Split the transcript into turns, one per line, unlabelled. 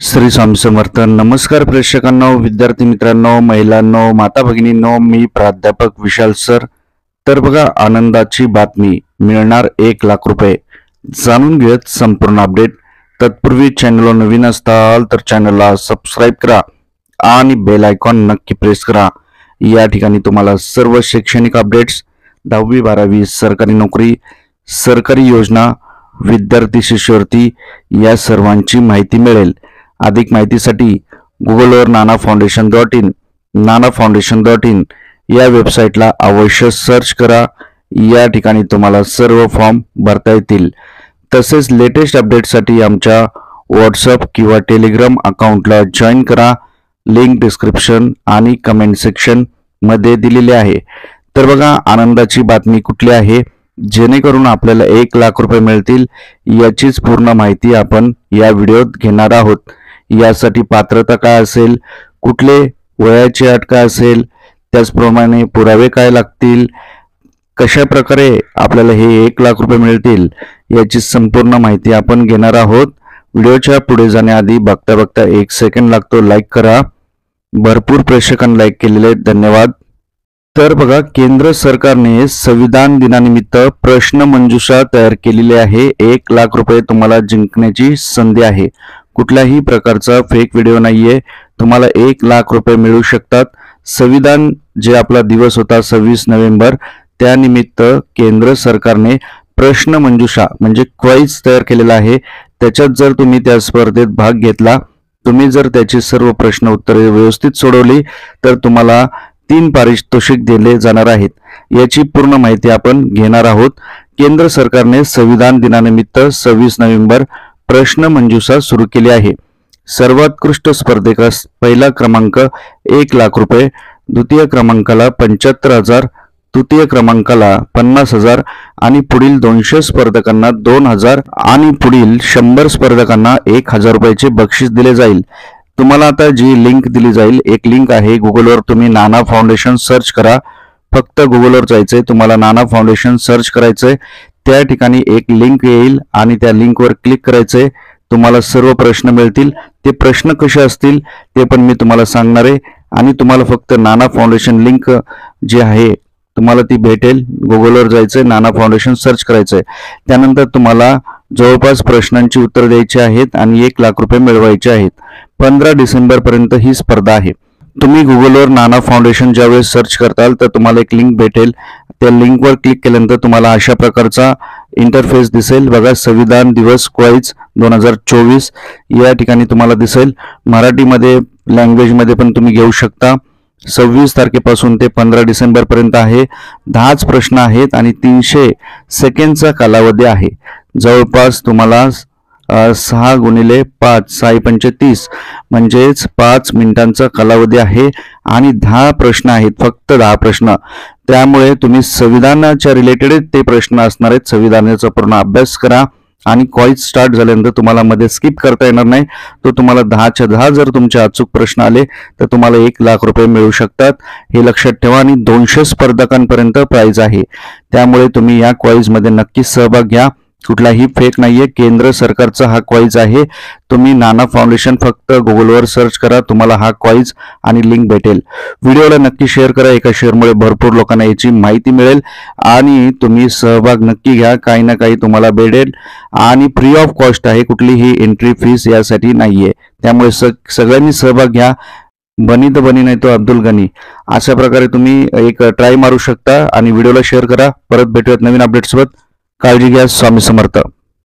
श्री स्वामी समर्थ. नमस्कार प्रेक्षकांनो, विद्यार्थी मित्रांनो, महिलांनो, माता भगिनींनो, मी प्राध्यापक विशाल सर. तर बघा, आनंदाची बातमी, मिळणार 1,00,000 रुपये. जाणून घेत संपूर्ण अपडेट. तत्पूर्वी चॅनलवर नवीन असताल तर चॅनलला सबस्क्राईब करा आणि बेल आयकॉन नक्की प्रेस करा. या ठिकाणी तुम्हाला सर्व शैक्षणिक अपडेट्स, 10वी 12वी सरकारी नोकरी, सरकारी योजना, विद्यार्थी शिष्यवृत्ती या सर्वांची माहिती मिळेल. अधिक माहितीसाठी गुगलवर nanafoundation.in nanafoundation.in या वेबसाईटला अवश्य सर्च करा. या ठिकाणी तुम्हाला सर्व फॉर्म भरता येतील. तसेच लेटेस्ट अपडेटसाठी आमच्या व्हॉट्सअप किंवा टेलिग्राम अकाउंटला जॉईन करा. लिंक डिस्क्रिप्शन आणि कमेंट सेक्शन मध्ये दिलेली आहे. तर बघा, आनंदाची बातमी कुठली आहे जेणेकरून आपल्याला 1,00,000 रुपये मिळतील याचीच पूर्ण माहिती आपण या व्हिडिओत घेणार आहोत. यासाठी पात्रता काय असेल, कुठले वयाची अट काय असेल, त्याचप्रमाणे पुरावे काय लागतील, कशा प्रकारे आपल्याला हे 1,00,000 रुपये मिळतील याची संपूर्ण माहिती आपण घेणार आहोत. व्हिडिओच्या पुढे जाण्याआधी बघता बघता 1 सेकंड लागतो, लाईक करा. भरपूर प्रेक्षकांनी लाईक केलेले, धन्यवाद. तर बघा, केंद्र सरकारने संविधान दिनानिमित्त प्रश्न मंजुषा तयार केलेली आहे. 1,00,000 रुपये तुम्हाला जिंकण्याची संधी आहे. कुठल्याही प्रकारचा फेक व्हिडिओ नाहीये. तुम्हाला 1,00,000 रुपये मिळू शकतात. संविधान जे आपला दिवस होता 26 नोव्हेंबर, त्यानिमित्त केंद्र सरकारने प्रश्न मंजुषा म्हणजे क्वाइज तयार केलेला आहे. त्याच्यात जर तुम्ही त्या स्पर्धेत भाग घेतला, तुम्ही जर त्याची सर्व प्रश्न उत्तरे व्यवस्थित सोडवली तर तुम्हाला 3 पारितोषिक दिले जाणार आहेत. याची पूर्ण माहिती आपण घेणार आहोत. केंद्र सरकारने संविधान दिनानिमित्त 26 नोव्हेंबर प्रश्न मंजुषा सुरू केली आहे. सर्वोत्कृष्ट स्पर्धेकास पहिला क्रमांक 1,00,000 रुपये, द्वितीय क्रमांकाला 75,000, तृतीय क्रमांकाला 50,000 आणि पुढील 200 स्पर्धकांना 2,000 आणि पुढील 100 स्पर्धकांना 1,000 रुपयाचे बक्षीस दिले जाईल. तुम्हाला आता जी लिंक दिली जाईल, एक लिंक आहे गुगलवर, तुम्ही नाना फाउंडेशन सर्च करा. फक्त गुगलवर जायचंय, तुम्हाला नाना फाउंडेशन सर्च करायचंय. त्या ठिकाणी एक लिंक येईल आणि त्या लिंकवर क्लिक करायचंय. तुम्हाला सर्व प्रश्न मिळतील. ते प्रश्न कसे असतील ते पण मी तुम्हाला सांगणार आहे. आणि तुम्हाला फक्त नाना फाउंडेशन लिंक जी आहे तुम्हाला ती भेटेल. गुगलवर जायचंय, नाना फाउंडेशन सर्च करायचंय. त्यानंतर तुम्हाला जवळपास प्रश्नांची उत्तर द्यायची आहेत आणि 1,00,000 रुपये मिळवायचे आहेत. 15 डिसेंबर पर्यंत ही स्पर्धा आहे. तुम्ही गुगलवर नाना फाउंडेशन ज्यावेळेस सर्च करताल तर तुम्हाला एक लिंक भेटेल. त्या लिंकवर क्लिक केल्यानंतर तुम्हाला अशा प्रकारचा इंटरफेस दिसेल. बघा, संविधान दिवस क्वाइज 2024 या ठिकाणी तुम्हाला दिसेल. मराठीमध्ये लँग्वेजमध्ये पण तुम्ही घेऊ शकता. 26 तारखेपासून ते 15 डिसेंबर पर्यंत आहे. 10च प्रश्न आहेत आणि 300 सेकंडचा कालावधी आहे. जवळपास तुम्हाला 6 गुणिले 5 6 पंचे 30 म्हणजेच 5 मिनिटांचा कालावधी आहे आणि 10 प्रश्न आहेत, फक्त 10 प्रश्न. त्यामुळे तुम्ही संविधानाच्या रिलेटेड ते प्रश्न असणार आहेत. संविधानाचा पूर्ण अभ्यास करा आणि क्वाइज स्टार्ट झाल्यानंतर तुम्हाला मध्ये स्किप करता येणार नाही. तो तुम्हाला 10च्या 10 जर तुमचे अचूक प्रश्न आले तर तुम्हाला 1,00,000 रुपये मिळू शकतात. हे लक्षात ठेवा. आणि 200 स्पर्धकांपर्यंत प्राइज आहे. त्यामुळे तुम्ही या क्वाइज मध्ये नक्की सहभाग घ्या. कुठलाही फेक नाहीये. केंद्र सरकारचा हा क्वाइज आहे. तुम्ही नाना फाउंडेशन फक्त गुगलवर सर्च करा, तुम्हाला हा क्वाइज आणि लिंक भेटेल. व्हिडिओला नक्की शेअर करा. एका शेअरमुळे भरपूर लोकांना याची माहिती मिळेल आणि तुम्ही सहभाग नक्की घ्या. काही ना काही तुम्हाला भेटेल आणि फ्री ऑफ कॉस्ट आहे. कुठलीही एंट्री फीस यासाठी नाहीये. त्यामुळे सगळ्यांनी सहभाग घ्या. बनी तर बनी, नाही तो अब्दुल गनी. अशा प्रकारे तुम्ही एक ट्राय मारू शकता आणि व्हिडिओला शेअर करा. परत भेटूयात नवीन अपडेट्ससोबत. काळजी घ्या. स्वामी समर्थ.